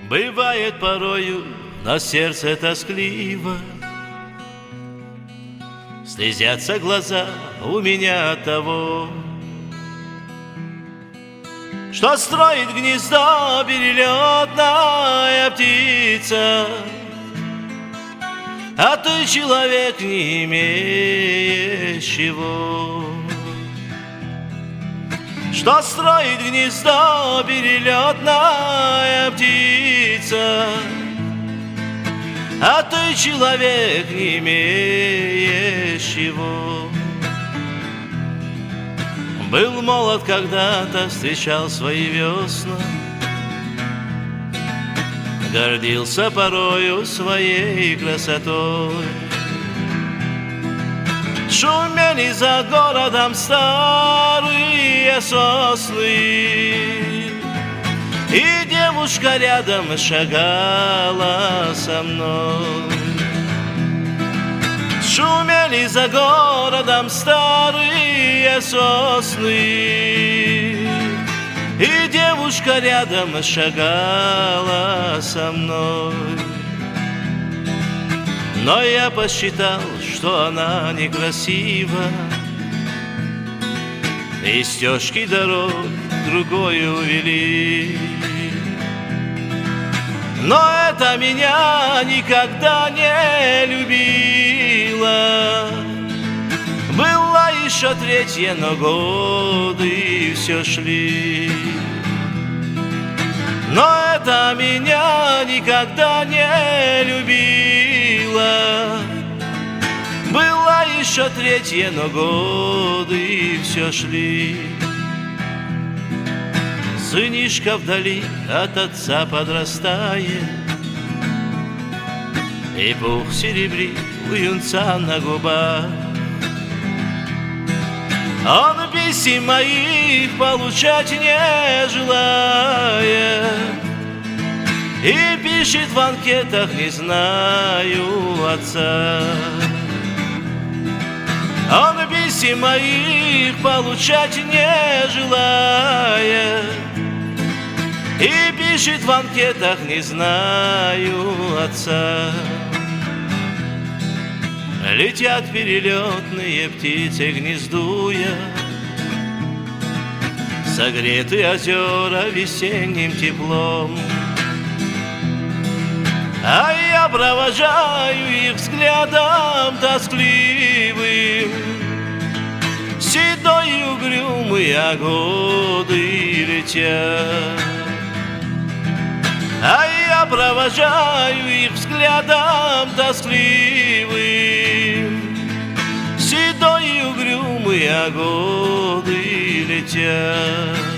Бывает порою на сердце тоскливо, слезятся глаза у меня от того, что строит гнездо перелетная птица, а ты человек, не имеющего. Что строит гнездо перелетная птица, а ты человек, не имеющего. Был молод когда-то, встречал свои весна, гордился порою своей красотой. Шумели за городом старые сосны, и девушка рядом шагала со мной. Шумели за городом старые сосны, и девушка рядом шагала со мной. Но я посчитал, что она некрасива, и стежки дорог другой увели. Но это меня никогда не любила. Была еще третья, но годы все шли. Но это меня никогда не любила. Была еще третья, но годы все шли. Сынишка вдали от отца подрастает, и пух серебрит у юнца на губах. Он писем моих получать не желает, и пишет в анкетах: не знаю отца. Он писем моих получать не желает, и пишет в анкетах: не знаю отца. Летят перелетные птицы, гнездуя, согреты озера весенним теплом. А я провожаю их взглядом тоскливым, седой и угрюмый, а годы летят. А я провожаю их взглядом тоскливым, седой и угрюмый, а годы летят.